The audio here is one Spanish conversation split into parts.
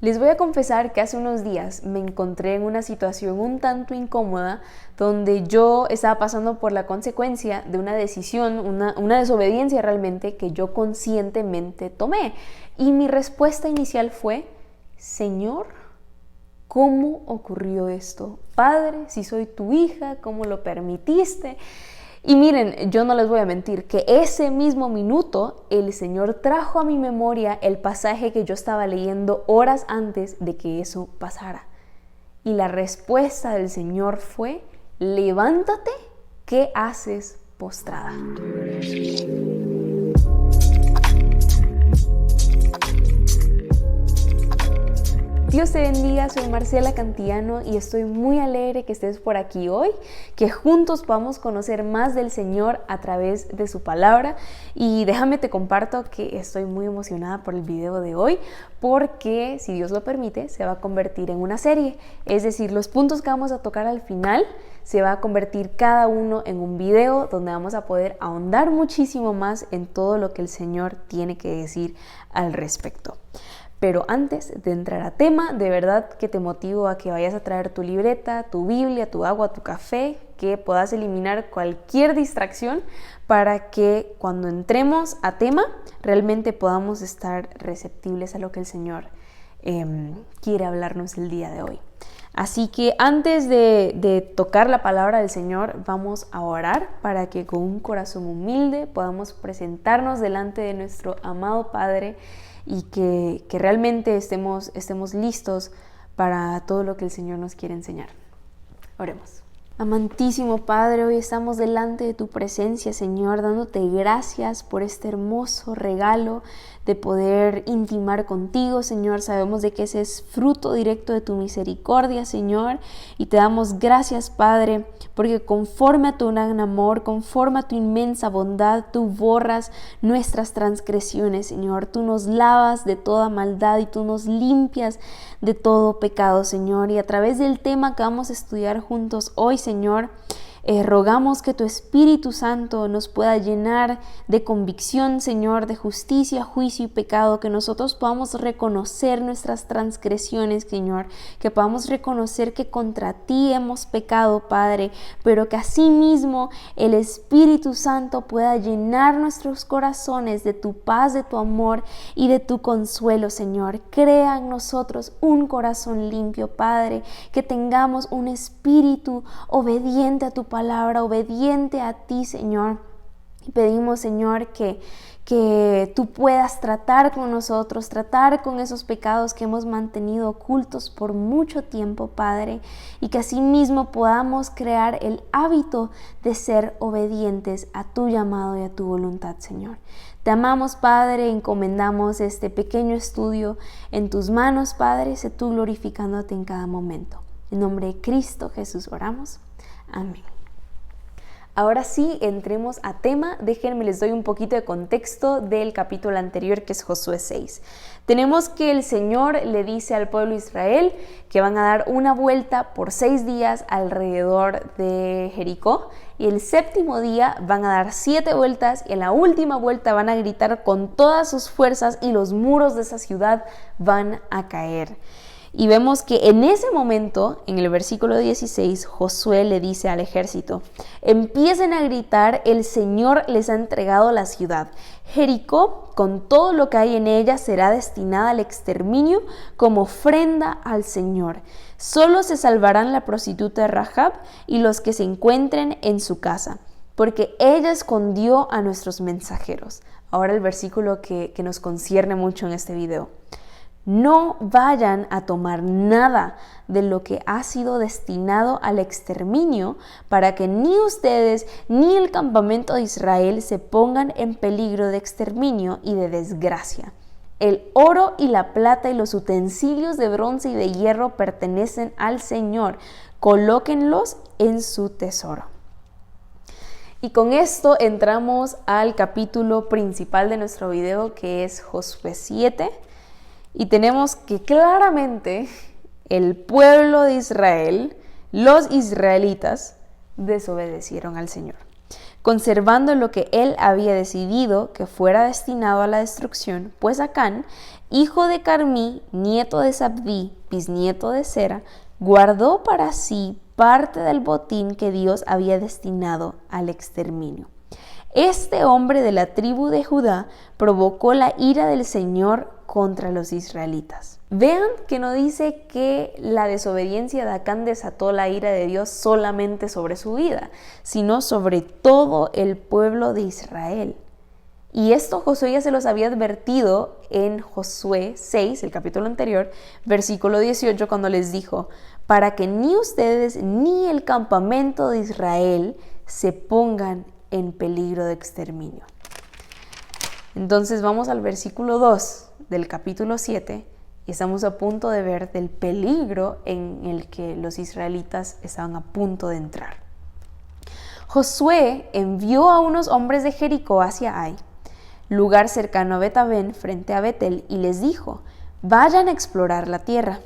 Les voy a confesar que hace unos días me encontré en una situación un tanto incómoda donde yo estaba pasando por la consecuencia de una decisión, una desobediencia realmente que yo conscientemente tomé. Y mi respuesta inicial fue: Señor, ¿cómo ocurrió esto? Padre, si soy tu hija, ¿cómo lo permitiste? Y miren, yo no les voy a mentir que ese mismo minuto el Señor trajo a mi memoria el pasaje que yo estaba leyendo horas antes de que eso pasara. Y la respuesta del Señor fue: levántate, ¿qué haces postrada? Dios te bendiga, soy Marcela Cantillano y estoy muy alegre que estés por aquí hoy, que juntos podamos conocer más del Señor a través de su palabra. Y déjame te comparto que estoy muy emocionada por el video de hoy porque, si Dios lo permite, se va a convertir en una serie. Es decir, los puntos que vamos a tocar al final se va a convertir cada uno en un video donde vamos a poder ahondar muchísimo más en todo lo que el Señor tiene que decir al respecto. Pero antes de entrar a tema, de verdad que te motivo a que vayas a traer tu libreta, tu Biblia, tu agua, tu café, que puedas eliminar cualquier distracción para que cuando entremos a tema realmente podamos estar receptibles a lo que el Señor quiere hablarnos el día de hoy. Así que antes de tocar la palabra del Señor, vamos a orar para que con un corazón humilde podamos presentarnos delante de nuestro amado Padre y que realmente estemos listos para todo lo que el Señor nos quiere enseñar. Oremos. Amantísimo Padre, hoy estamos delante de tu presencia, Señor, dándote gracias por este hermoso regalo de poder intimar contigo, Señor. Sabemos de que ese es fruto directo de tu misericordia, Señor, y te damos gracias, Padre, porque conforme a tu gran amor, conforme a tu inmensa bondad, tú borras nuestras transgresiones, Señor. Tú nos lavas de toda maldad y tú nos limpias de todo pecado, Señor. Y a través del tema que vamos a estudiar juntos hoy, Señor, rogamos que tu Espíritu Santo nos pueda llenar de convicción, Señor, de justicia, juicio y pecado, que nosotros podamos reconocer nuestras transgresiones, Señor, que podamos reconocer que contra ti hemos pecado, Padre, pero que asimismo el Espíritu Santo pueda llenar nuestros corazones de tu paz, de tu amor y de tu consuelo, Señor. Crea en nosotros un corazón limpio, Padre, que tengamos un espíritu obediente a tu palabra, obediente a ti, Señor. Y pedimos, Señor, que tú puedas tratar con nosotros, tratar con esos pecados que hemos mantenido ocultos por mucho tiempo, Padre, y que asimismo podamos crear el hábito de ser obedientes a tu llamado y a tu voluntad, Señor. Te amamos, Padre, encomendamos este pequeño estudio en tus manos, Padre, sé tú glorificándote en cada momento. En nombre de Cristo Jesús oramos. Amén. Ahora sí, entremos a tema. Déjenme, les doy un poquito de contexto del capítulo anterior, que es Josué 6. Tenemos que el Señor le dice al pueblo de Israel que van a dar una vuelta por 6 días alrededor de Jericó, y el séptimo día van a dar 7 vueltas, y en la última vuelta van a gritar con todas sus fuerzas y los muros de esa ciudad van a caer. Y vemos que en ese momento, en el versículo 16, Josué le dice al ejército: empiecen a gritar, el Señor les ha entregado la ciudad. Jericó, con todo lo que hay en ella, será destinada al exterminio como ofrenda al Señor. Solo se salvarán la prostituta Rahab y los que se encuentren en su casa, porque ella escondió a nuestros mensajeros. Ahora el versículo que nos concierne mucho en este video. No vayan a tomar nada de lo que ha sido destinado al exterminio, para que ni ustedes ni el campamento de Israel se pongan en peligro de exterminio y de desgracia. El oro y la plata y los utensilios de bronce y de hierro pertenecen al Señor. Colóquenlos en su tesoro. Y con esto entramos al capítulo principal de nuestro video, que es Josué 7. Y tenemos que claramente el pueblo de Israel, los israelitas, desobedecieron al Señor. conservando lo que él había decidido que fuera destinado a la destrucción, pues Acán, hijo de Carmí, nieto de Zabdí, bisnieto de Sera, guardó para sí parte del botín que Dios había destinado al exterminio. Este hombre de la tribu de Judá provocó la ira del Señor contra los israelitas. Vean que no dice que la desobediencia de Acán desató la ira de Dios solamente sobre su vida, sino sobre todo el pueblo de Israel. Y esto Josué ya se los había advertido en Josué 6, el capítulo anterior, versículo 18, cuando les dijo: para que ni ustedes ni el campamento de Israel se pongan en peligro de exterminio. Entonces vamos al versículo 2 del capítulo 7 y estamos a punto de ver del peligro en el que los israelitas estaban a punto de entrar. Josué envió a unos hombres de Jericó hacia Ai, lugar cercano a Bet-Aven, frente a Betel, y les dijo: vayan a explorar la tierra.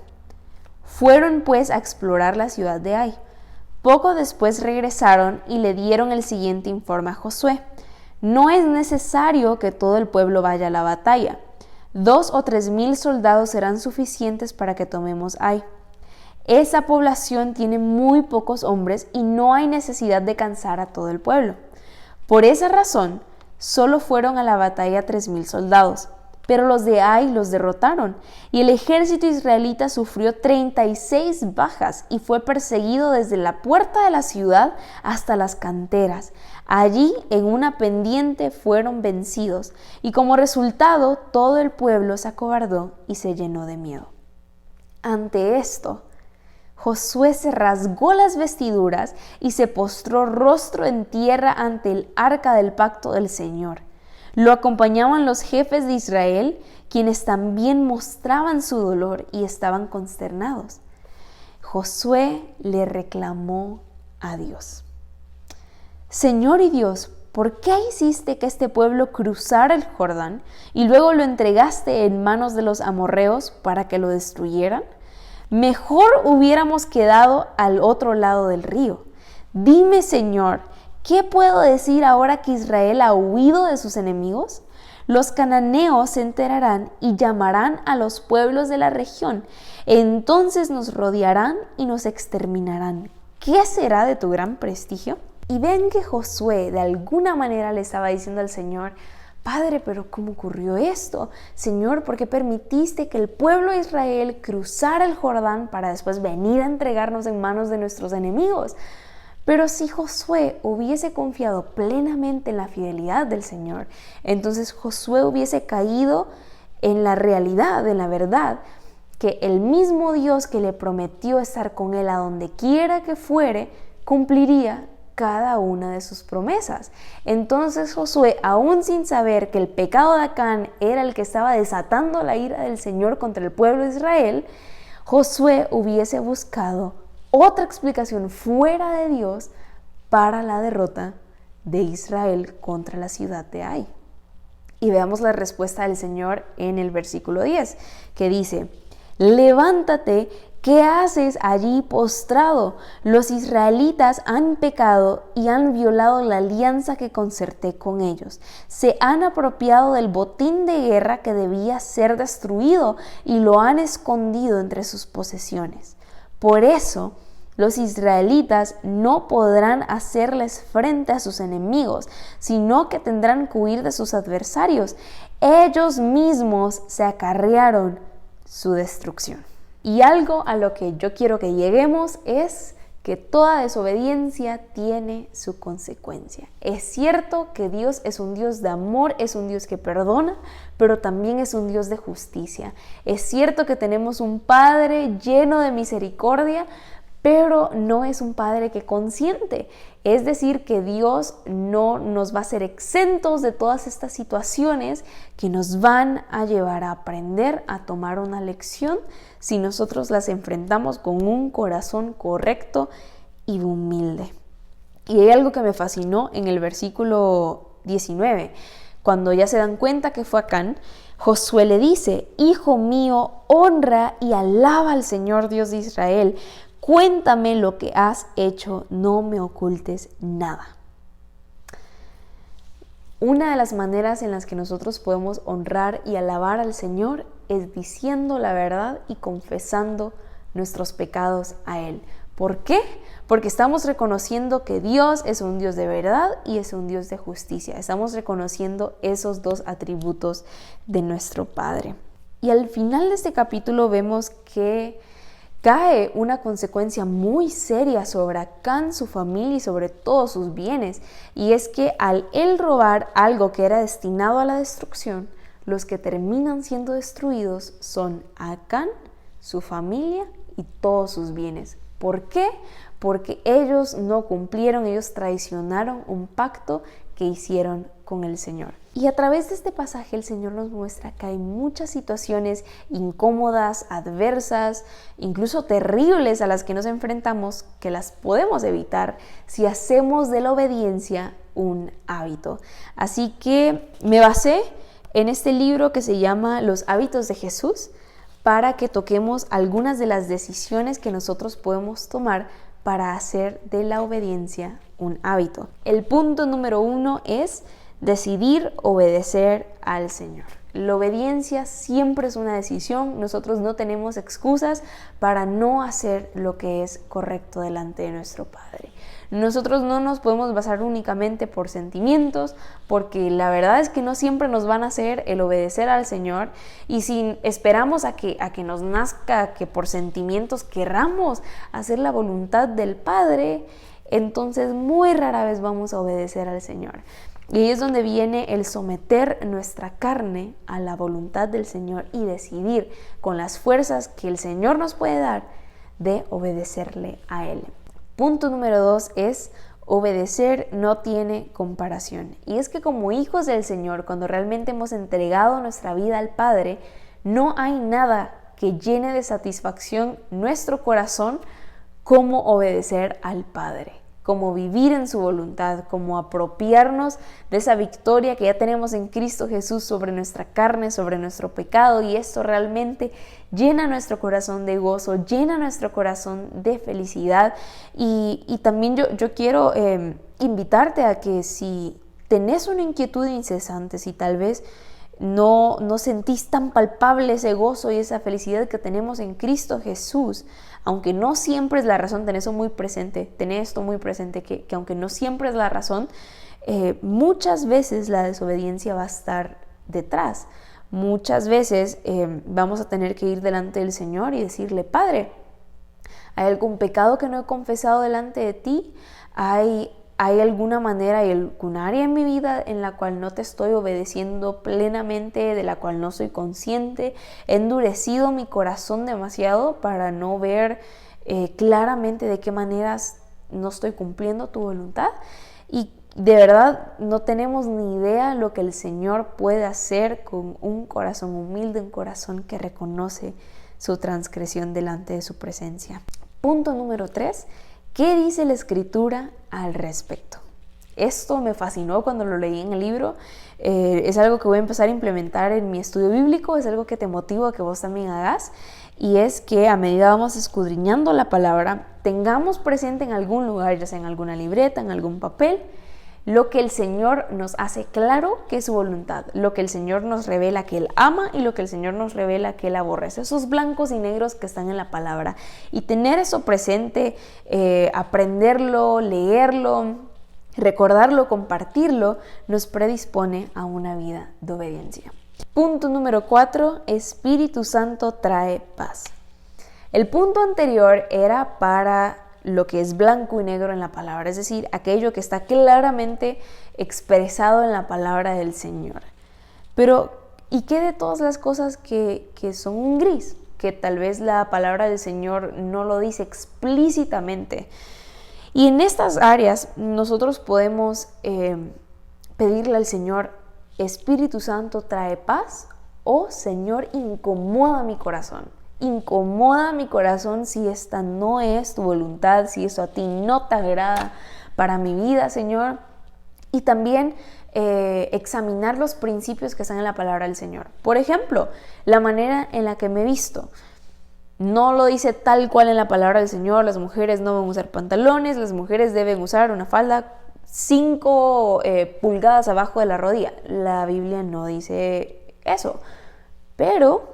Fueron pues a explorar la ciudad de Ai. Poco después regresaron y le dieron el siguiente informe a Josué: no es necesario que todo el pueblo vaya a la batalla. 2 o 3 mil soldados serán suficientes para que tomemos Ai. Esa población tiene muy pocos hombres y no hay necesidad de cansar a todo el pueblo. Por esa razón, solo fueron a la batalla 3 mil soldados. Pero los de Ai los derrotaron, y el ejército israelita sufrió 36 bajas y fue perseguido desde la puerta de la ciudad hasta las canteras. Allí, en una pendiente, fueron vencidos, y como resultado, todo el pueblo se acobardó y se llenó de miedo. Ante esto, Josué se rasgó las vestiduras y se postró rostro en tierra ante el arca del pacto del Señor. Lo acompañaban los jefes de Israel, quienes también mostraban su dolor y estaban consternados. Josué le reclamó a Dios: Señor y Dios, ¿por qué hiciste que este pueblo cruzara el Jordán y luego lo entregaste en manos de los amorreos para que lo destruyeran? Mejor hubiéramos quedado al otro lado del río. Dime, Señor, ¿qué puedo decir ahora que Israel ha huido de sus enemigos? Los cananeos se enterarán y llamarán a los pueblos de la región. Entonces nos rodearán y nos exterminarán. ¿Qué será de tu gran prestigio? Y ven que Josué de alguna manera le estaba diciendo al Señor: Padre, pero ¿cómo ocurrió esto? Señor, ¿por qué permitiste que el pueblo de Israel cruzara el Jordán para después venir a entregarnos en manos de nuestros enemigos? Pero si Josué hubiese confiado plenamente en la fidelidad del Señor, entonces Josué hubiese caído en la realidad, en la verdad, que el mismo Dios que le prometió estar con él a donde quiera que fuere, cumpliría cada una de sus promesas. Entonces Josué, aún sin saber que el pecado de Acán era el que estaba desatando la ira del Señor contra el pueblo de Israel, Josué hubiese buscado otra explicación fuera de Dios para la derrota de Israel contra la ciudad de Ai. Y veamos la respuesta del Señor en el versículo 10, que dice: levántate, ¿qué haces allí postrado? Los israelitas han pecado y han violado la alianza que concerté con ellos. Se han apropiado del botín de guerra que debía ser destruido y lo han escondido entre sus posesiones. Por eso, los israelitas no podrán hacerles frente a sus enemigos, sino que tendrán que huir de sus adversarios. Ellos mismos se acarrearon su destrucción. Y algo a lo que yo quiero que lleguemos es que toda desobediencia tiene su consecuencia. Es cierto que Dios es un Dios de amor, es un Dios que perdona, pero también es un Dios de justicia. Es cierto que tenemos un Padre lleno de misericordia, pero no es un Padre que consiente. Es decir, que Dios no nos va a ser exentos de todas estas situaciones que nos van a llevar a aprender a tomar una lección si nosotros las enfrentamos con un corazón correcto y humilde. Y hay algo que me fascinó en el versículo 19. Cuando ya se dan cuenta que fue Acán, Josué le dice: Hijo mío, honra y alaba al Señor Dios de Israel. Cuéntame lo que has hecho, no me ocultes nada. Una de las maneras en las que nosotros podemos honrar y alabar al Señor es diciendo la verdad y confesando nuestros pecados a Él. ¿Por qué? Porque estamos reconociendo que Dios es un Dios de verdad y es un Dios de justicia. Estamos reconociendo esos dos atributos de nuestro Padre. Y al final de este capítulo vemos que cae una consecuencia muy seria sobre Acán, su familia y sobre todos sus bienes. Y es que al él robar algo que era destinado a la destrucción, los que terminan siendo destruidos son Acán, su familia y todos sus bienes. ¿Por qué? Porque ellos no cumplieron, ellos traicionaron un pacto que hicieron con el Señor. Y a través de este pasaje el Señor nos muestra que hay muchas situaciones incómodas, adversas, incluso terribles a las que nos enfrentamos, que las podemos evitar si hacemos de la obediencia un hábito. Así que me basé en este libro que se llama Los hábitos de Jesús para que toquemos algunas de las decisiones que nosotros podemos tomar para hacer de la obediencia un hábito. El punto número 1 es decidir obedecer al Señor. La obediencia siempre es una decisión. Nosotros no tenemos excusas para no hacer lo que es correcto delante de nuestro Padre. Nosotros no nos podemos basar únicamente por sentimientos, porque la verdad es que no siempre nos van a hacer el obedecer al Señor, y si esperamos a que nos nazca que por sentimientos querramos hacer la voluntad del Padre, entonces muy rara vez vamos a obedecer al Señor. Y ahí es donde viene el someter nuestra carne a la voluntad del Señor y decidir con las fuerzas que el Señor nos puede dar de obedecerle a Él. Punto número 2 es obedecer no tiene comparación. Y es que como hijos del Señor, cuando realmente hemos entregado nuestra vida al Padre, no hay nada que llene de satisfacción nuestro corazón como obedecer al Padre, como vivir en su voluntad, como apropiarnos de esa victoria que ya tenemos en Cristo Jesús sobre nuestra carne, sobre nuestro pecado, y esto realmente llena nuestro corazón de gozo, llena nuestro corazón de felicidad. Y también yo quiero invitarte a que si tenés una inquietud incesante, si tal vez no sentís tan palpable ese gozo y esa felicidad que tenemos en Cristo Jesús, aunque no siempre es la razón, tenés esto muy presente, que aunque no siempre es la razón, muchas veces la desobediencia va a estar detrás. Muchas veces vamos a tener que ir delante del Señor y decirle: Padre, ¿hay algún pecado que no he confesado delante de ti? ¿Hay alguna manera, hay algún área en mi vida en la cual no te estoy obedeciendo plenamente, de la cual no soy consciente? He endurecido mi corazón demasiado para no ver claramente de qué maneras no estoy cumpliendo tu voluntad. Y de verdad no tenemos ni idea lo que el Señor puede hacer con un corazón humilde, un corazón que reconoce su transgresión delante de su presencia. Punto número 3. ¿Qué dice la Escritura al respecto? Esto me fascinó cuando lo leí en el libro. Es algo que voy a empezar a implementar en mi estudio bíblico. Es algo que te motivo a que vos también hagas. Y es que a medida vamos escudriñando la palabra, tengamos presente en algún lugar, ya sea en alguna libreta, en algún papel, lo que el Señor nos hace claro que es su voluntad, lo que el Señor nos revela que Él ama y lo que el Señor nos revela que Él aborrece, esos blancos y negros que están en la palabra. Y tener eso presente, aprenderlo, leerlo, recordarlo, compartirlo, nos predispone a una vida de obediencia. Punto número 4, Espíritu Santo trae paz. El punto anterior era para lo que es blanco y negro en la palabra, es decir, aquello que está claramente expresado en la palabra del Señor. Pero, ¿y qué de todas las cosas que son un gris? Que tal vez la palabra del Señor no lo dice explícitamente. Y en estas áreas nosotros podemos pedirle al Señor: Espíritu Santo trae paz, o Señor, incomoda mi corazón. Incomoda mi corazón si esta no es tu voluntad, si esto a ti no te agrada para mi vida, Señor. Y también examinar los principios que están en la palabra del Señor. Por ejemplo, la manera en la que me he visto. No lo dice tal cual en la palabra del Señor: las mujeres no deben usar pantalones, las mujeres deben usar una falda 5 pulgadas abajo de la rodilla. La Biblia no dice eso, pero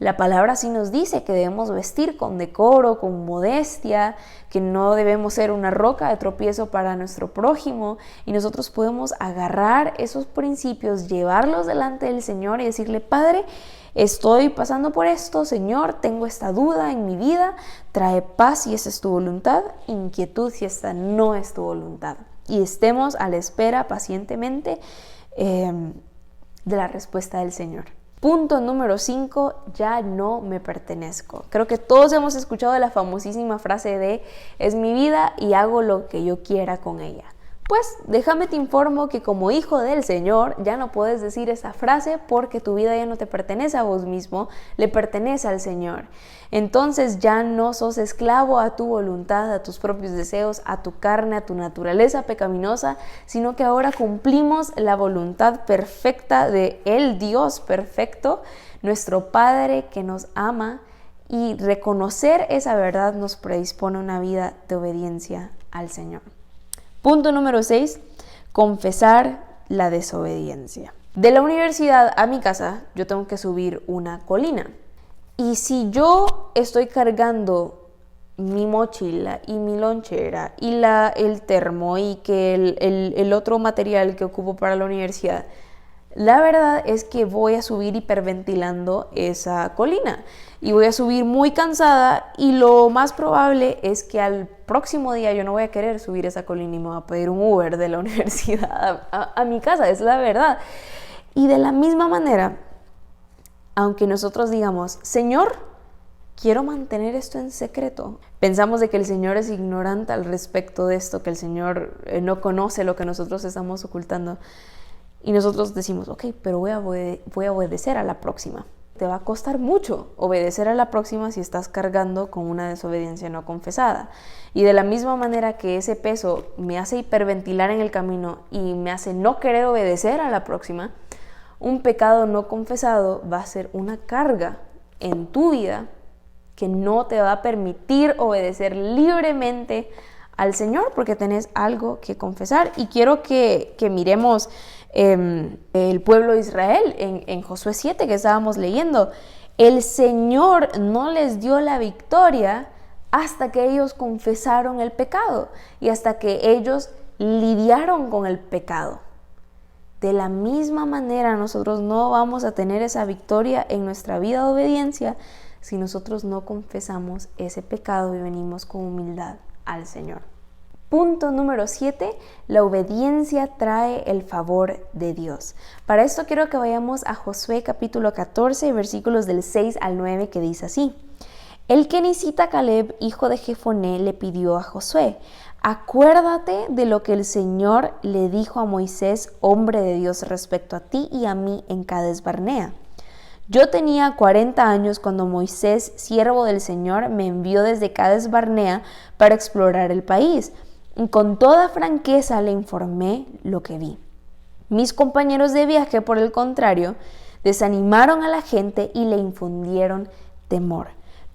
la palabra sí nos dice que debemos vestir con decoro, con modestia, que no debemos ser una roca de tropiezo para nuestro prójimo, y nosotros podemos agarrar esos principios, llevarlos delante del Señor y decirle: Padre, estoy pasando por esto, Señor, tengo esta duda en mi vida, trae paz si esa es tu voluntad, inquietud si esta no es tu voluntad. Y estemos a la espera pacientemente de la respuesta del Señor. Punto número 5, ya no me pertenezco. Creo que todos hemos escuchado la famosísima frase de: es mi vida y hago lo que yo quiera con ella. Pues déjame te informo que como hijo del Señor ya no puedes decir esa frase, porque tu vida ya no te pertenece a vos mismo, le pertenece al Señor. Entonces ya no sos esclavo a tu voluntad, a tus propios deseos, a tu carne, a tu naturaleza pecaminosa, sino que ahora cumplimos la voluntad perfecta de el Dios perfecto, nuestro Padre que nos ama, y reconocer esa verdad nos predispone a una vida de obediencia al Señor. Punto número 6, confesar la desobediencia. De la universidad a mi casa yo tengo que subir una colina. Y si yo estoy cargando mi mochila y mi lonchera y el termo y que el otro material que ocupo para la universidad, la verdad es que voy a subir hiperventilando esa colina y voy a subir muy cansada, y lo más probable es que al próximo día yo no voy a querer subir esa colina y me voy a pedir un Uber de la universidad a mi casa, es la verdad. Y de la misma manera, aunque nosotros digamos: Señor, quiero mantener esto en secreto, pensamos de que el Señor es ignorante al respecto de esto, que el Señor no conoce lo que nosotros estamos ocultando. Y nosotros decimos: ok, pero voy a obedecer a la próxima. Te va a costar mucho obedecer a la próxima si estás cargando con una desobediencia no confesada. Y de la misma manera que ese peso me hace hiperventilar en el camino y me hace no querer obedecer a la próxima, un pecado no confesado va a ser una carga en tu vida que no te va a permitir obedecer libremente al Señor, porque tenés algo que confesar. Y quiero que miremos el pueblo de Israel en Josué 7 que estábamos leyendo. El Señor no les dio la victoria hasta que ellos confesaron el pecado y hasta que ellos lidiaron con el pecado. De la misma manera, nosotros no vamos a tener esa victoria en nuestra vida de obediencia si nosotros no confesamos ese pecado y venimos con humildad al Señor. Punto número 7, la obediencia trae el favor de Dios. Para esto quiero que vayamos a Josué capítulo 14, versículos del 6 al 9, que dice así: El kenicita Caleb, hijo de Jefoné, le pidió a Josué: acuérdate de lo que el Señor le dijo a Moisés, hombre de Dios, respecto a ti y a mí en Cades Barnea. Yo tenía 40 años cuando Moisés, siervo del Señor, me envió desde Cades Barnea para explorar el país. Y con toda franqueza le informé lo que vi. Mis compañeros de viaje, por el contrario, desanimaron a la gente y le infundieron temor.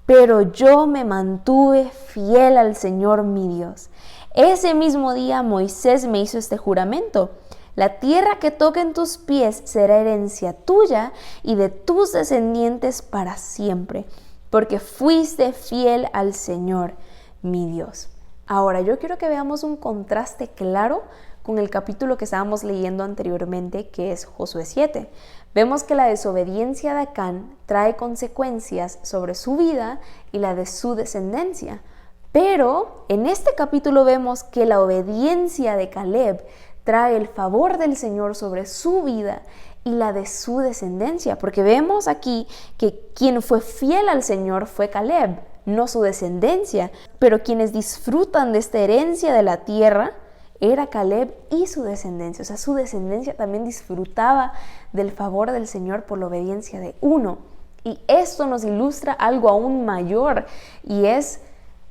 Pero yo me mantuve fiel al Señor mi Dios. Ese mismo día Moisés me hizo este juramento: la tierra que toquen tus pies será herencia tuya y de tus descendientes para siempre, porque fuiste fiel al Señor mi Dios. Ahora, yo quiero que veamos un contraste claro con el capítulo que estábamos leyendo anteriormente, que es Josué 7. Vemos que la desobediencia de Acán trae consecuencias sobre su vida y la de su descendencia. Pero en este capítulo vemos que la obediencia de Caleb trae el favor del Señor sobre su vida y la de su descendencia. Porque vemos aquí que quien fue fiel al Señor fue Caleb, no su descendencia, pero quienes disfrutan de esta herencia de la tierra era Caleb y su descendencia. O sea, su descendencia también disfrutaba del favor del Señor por la obediencia de uno. Y esto nos ilustra algo aún mayor, y es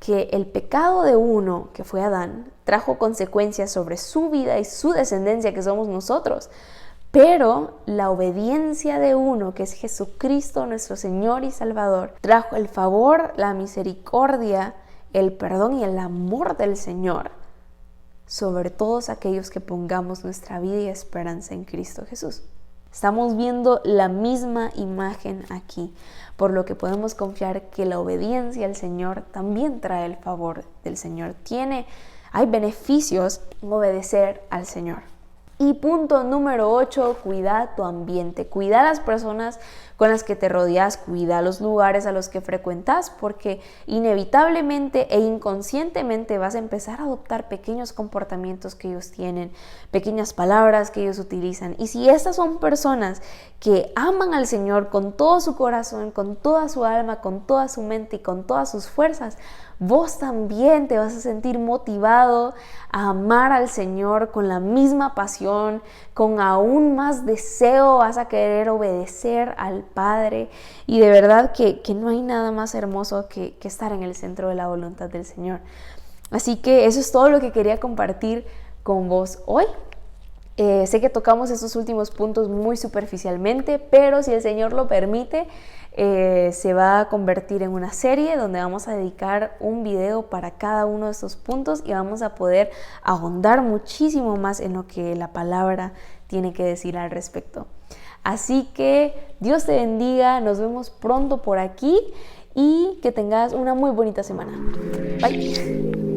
que el pecado de uno, que fue Adán, trajo consecuencias sobre su vida y su descendencia, que somos nosotros. Pero la obediencia de uno, que es Jesucristo, nuestro Señor y Salvador, trajo el favor, la misericordia, el perdón y el amor del Señor sobre todos aquellos que pongamos nuestra vida y esperanza en Cristo Jesús. Estamos viendo la misma imagen aquí, por lo que podemos confiar que la obediencia al Señor también trae el favor del Señor. Hay beneficios en obedecer al Señor. Y punto número 8, cuida tu ambiente, cuida a las personas con las que te rodeas, cuida los lugares a los que frecuentas, porque inevitablemente e inconscientemente vas a empezar a adoptar pequeños comportamientos que ellos tienen, pequeñas palabras que ellos utilizan. Y si estas son personas que aman al Señor con todo su corazón, con toda su alma, con toda su mente y con todas sus fuerzas, vos también te vas a sentir motivado a amar al Señor con la misma pasión, con aún más deseo, vas a querer obedecer al Padre. Y de verdad que no hay nada más hermoso que estar en el centro de la voluntad del Señor. Así que eso es todo lo que quería compartir con vos hoy. Sé que tocamos estos últimos puntos muy superficialmente, pero si el Señor lo permite, se va a convertir en una serie donde vamos a dedicar un video para cada uno de estos puntos y vamos a poder ahondar muchísimo más en lo que la palabra tiene que decir al respecto. Así que Dios te bendiga, nos vemos pronto por aquí y que tengas una muy bonita semana. Bye.